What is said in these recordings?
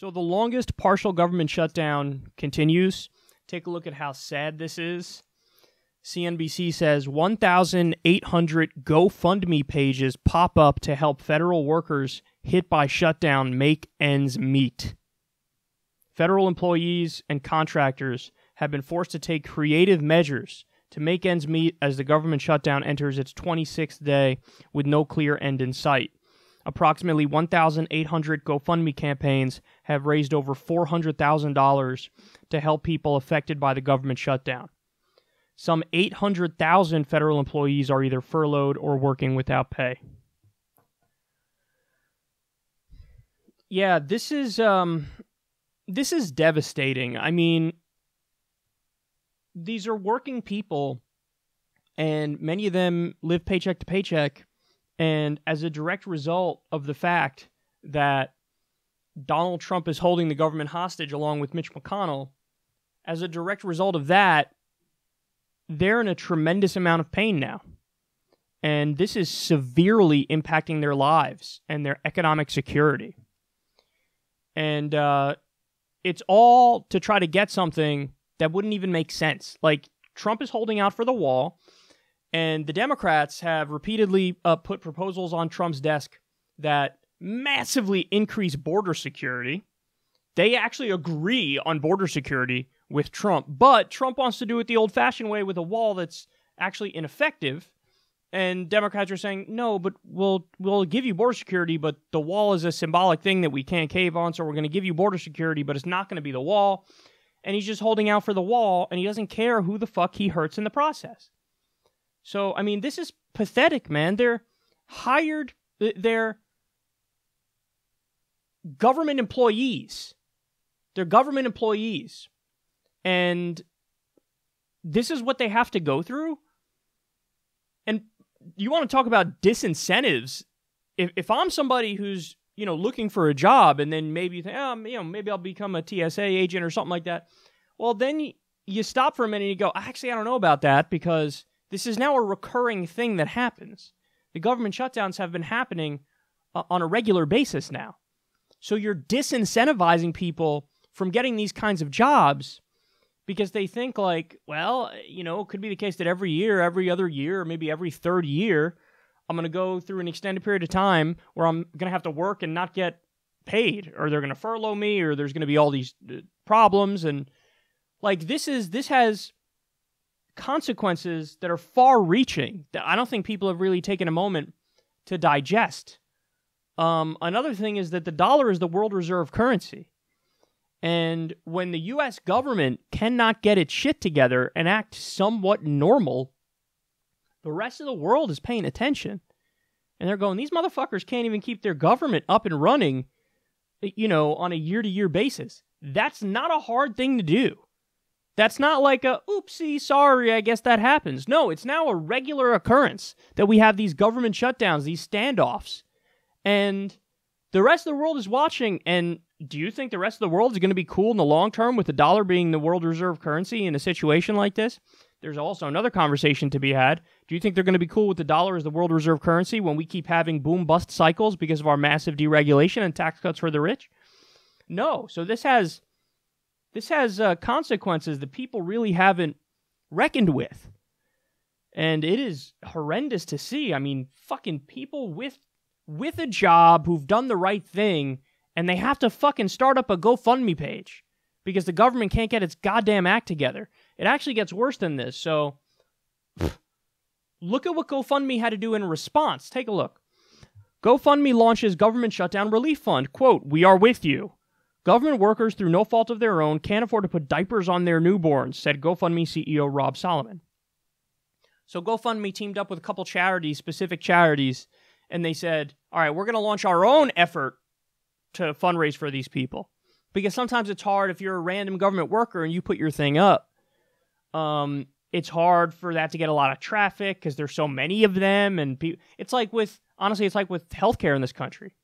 So the longest partial government shutdown continues. Take a look at how sad this is. CNBC says 1,800 GoFundMe pages pop up to help federal workers hit by shutdown make ends meet. Federal employees and contractors have been forced to take creative measures to make ends meet as the government shutdown enters its 26th day with no clear end in sight. Approximately 1,800 GoFundMe campaigns have raised over $400,000 to help people affected by the government shutdown. Some 800,000 federal employees are either furloughed or working without pay. Yeah, this is devastating. I mean, these are working people, and many of them live paycheck to paycheck. And as a direct result of the fact that Donald Trump is holding the government hostage along with Mitch McConnell, as a direct result of that, they're in a tremendous amount of pain now. And this is severely impacting their lives and their economic security. And it's all to try to get something that wouldn't even make sense. Like, Trump is holding out for the wall. And the Democrats have repeatedly put proposals on Trump's desk that massively increase border security. They actually agree on border security with Trump, but Trump wants to do it the old-fashioned way with a wall that's actually ineffective. And Democrats are saying, no, but we'll give you border security, but the wall is a symbolic thing that we can't cave on, so we're going to give you border security, but it's not going to be the wall. And he's just holding out for the wall, and he doesn't care who the fuck he hurts in the process. So, I mean, this is pathetic, man. They're government employees. They're government employees. And this is what they have to go through? And you want to talk about disincentives. If I'm somebody who's, looking for a job, and then maybe you think, maybe I'll become a TSA agent or something like that. Well, then you stop for a minute and you go, actually, I don't know about that, because this is now a recurring thing that happens. The government shutdowns have been happening on a regular basis now. So you're disincentivizing people from getting these kinds of jobs because they think like, well, it could be the case that every year, every other year, or maybe every third year, I'm going to go through an extended period of time where I'm going to have to work and not get paid, or they're going to furlough me, or there's going to be all these problems. And like, this has consequences that are far-reaching that I don't think people have really taken a moment to digest. Another thing is that the dollar is the world reserve currency. And when the U.S. government cannot get its shit together and act somewhat normal, the rest of the world is paying attention. And they're going, these motherfuckers can't even keep their government up and running, on a year-to-year basis. That's not a hard thing to do. That's not like a, oopsie, sorry, I guess that happens. No, it's now a regular occurrence that we have these government shutdowns, these standoffs. And the rest of the world is watching. And do you think the rest of the world is going to be cool in the long term with the dollar being the world reserve currency in a situation like this? There's also another conversation to be had. Do you think they're going to be cool with the dollar as the world reserve currency when we keep having boom-bust cycles because of our massive deregulation and tax cuts for the rich? No. So this has consequences that people really haven't reckoned with. And it is horrendous to see. I mean, fucking people with a job who've done the right thing, and they have to fucking start up a GoFundMe page because the government can't get its goddamn act together. It actually gets worse than this. So, look at what GoFundMe had to do in response. Take a look. GoFundMe launches government shutdown relief fund. Quote, "We are with you. Government workers, through no fault of their own, can't afford to put diapers on their newborns," said GoFundMe CEO Rob Solomon. So GoFundMe teamed up with a couple charities, specific charities, and they said, all right, we're going to launch our own effort to fundraise for these people. Because sometimes it's hard if you're a random government worker and you put your thing up. It's hard for that to get a lot of traffic because there's so many of them. And it's like with healthcare in this country.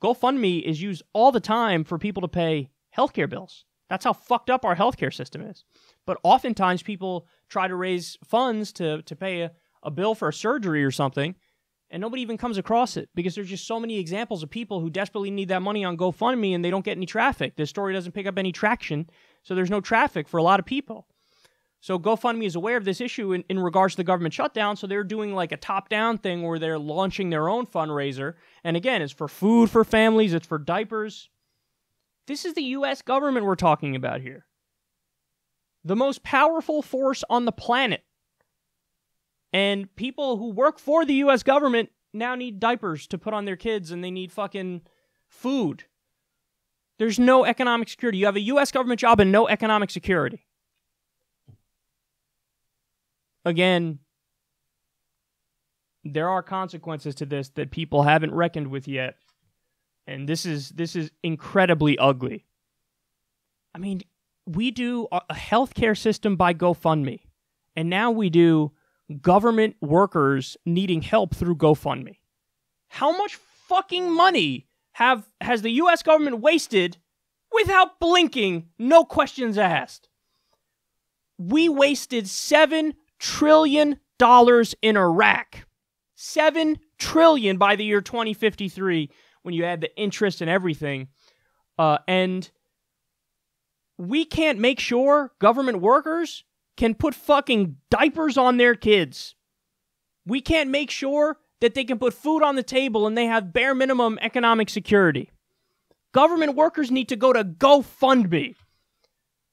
GoFundMe is used all the time for people to pay healthcare bills. That's how fucked up our healthcare system is. But oftentimes people try to raise funds to pay a bill for a surgery or something, And nobody even comes across it because there's just so many examples of people who desperately need that money on GoFundMe and they don't get any traffic. This story doesn't pick up any traction, so there's no traffic for a lot of people. So GoFundMe is aware of this issue in regards to the government shutdown, so they're doing like a top-down thing where they're launching their own fundraiser. And again, it's for food for families, it's for diapers. This is the U.S. government we're talking about here. The most powerful force on the planet. And people who work for the U.S. government now need diapers to put on their kids, and they need fucking food. There's no economic security. You have a U.S. government job and no economic security. Again, there are consequences to this that people haven't reckoned with yet. And this is incredibly ugly. I mean, we do a healthcare system by GoFundMe. And now we do government workers needing help through GoFundMe. How much fucking money has the U.S. government wasted without blinking, no questions asked? We wasted $7 trillion in Iraq. $7 trillion by the year 2053 when you add the interest and everything. And we can't make sure government workers can put fucking diapers on their kids. We can't make sure that they can put food on the table and they have bare minimum economic security. Government workers need to go to GoFundMe.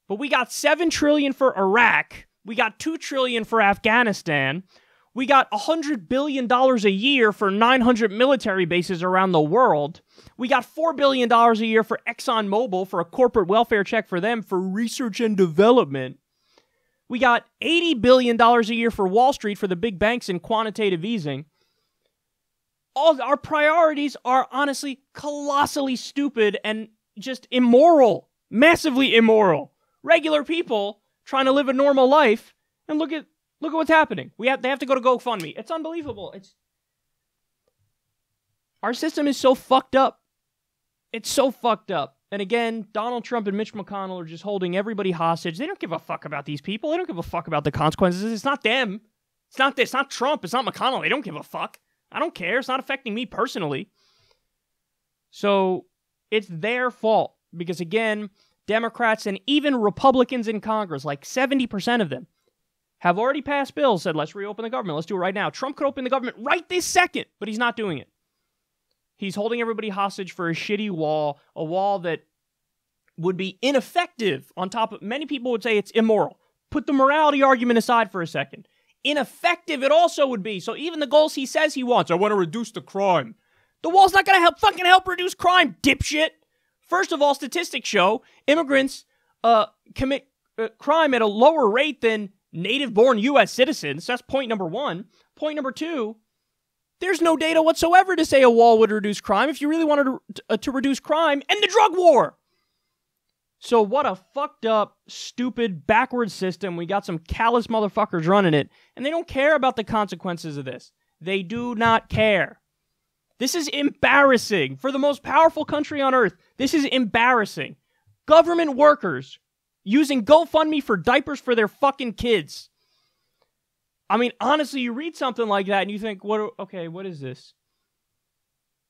But we got $7 trillion for Iraq. We got $2 trillion for Afghanistan. We got $100 billion a year for 900 military bases around the world. We got $4 billion a year for ExxonMobil for a corporate welfare check for them for research and development. We got $80 billion a year for Wall Street for the big banks and quantitative easing. All our priorities are honestly colossally stupid and just immoral. Massively immoral. Regular people trying to live a normal life, and look at what's happening. They have to go to GoFundMe. It's unbelievable. Our system is so fucked up. It's so fucked up. And again, Donald Trump and Mitch McConnell are just holding everybody hostage. They don't give a fuck about these people. They don't give a fuck about the consequences. It's not them. It's not this. It's not Trump. It's not McConnell. They don't give a fuck. I don't care. It's not affecting me personally. So it's their fault. Because again, Democrats and even Republicans in Congress, like 70% of them, have already passed bills, said, let's reopen the government. Let's do it right now. Trump could open the government right this second, but he's not doing it. He's holding everybody hostage for a shitty wall, a wall that would be ineffective on top of, many people would say it's immoral. Put the morality argument aside for a second. Ineffective it also would be. So even the goals he says he wants, I want to reduce the crime. The wall's not going to help reduce crime, dipshit. First of all, statistics show immigrants commit crime at a lower rate than native-born U.S. citizens. That's point number one. Point number two, there's no data whatsoever to say a wall would reduce crime if you really wanted to reduce crime and the drug war. So what a fucked up, stupid, backwards system. We got some callous motherfuckers running it, and they don't care about the consequences of this. They do not care. This is embarrassing. For the most powerful country on earth, this is embarrassing. Government workers using GoFundMe for diapers for their fucking kids. I mean, honestly, you read something like that and you think, what is this?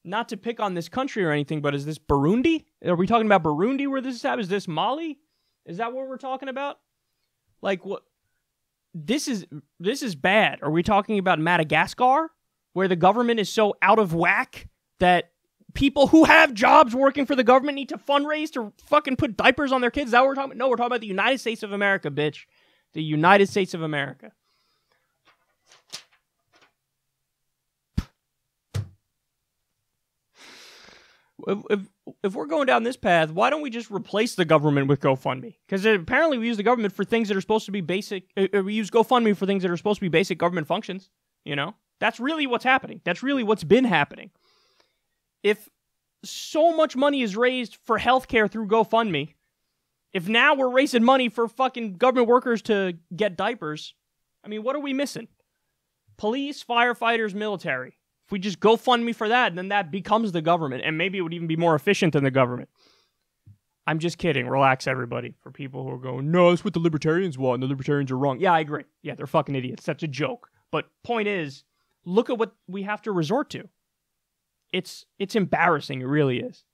Not to pick on this country or anything, but is this Burundi? Are we talking about Burundi where this is happening? Is this Mali? Is that what we're talking about? Like, what? This is bad. Are we talking about Madagascar, where the government is so out of whack that people who have jobs working for the government need to fundraise to fucking put diapers on their kids? Is that what we're talking about? No, we're talking about the United States of America, bitch. The United States of America. If we're going down this path, why don't we just replace the government with GoFundMe? Because apparently we use the government for things that are supposed to be basic. We use GoFundMe for things that are supposed to be basic government functions. You know? That's really what's happening. That's really what's been happening. If so much money is raised for healthcare through GoFundMe, if now we're raising money for fucking government workers to get diapers, I mean, what are we missing? Police, firefighters, military. If we just GoFundMe for that, then that becomes the government, and maybe it would even be more efficient than the government. I'm just kidding. Relax, everybody. For people who are going, no, that's what the libertarians want, and the libertarians are wrong. Yeah, I agree. Yeah, they're fucking idiots. That's a joke. But point is, look at what we have to resort to. It's embarrassing. It really is.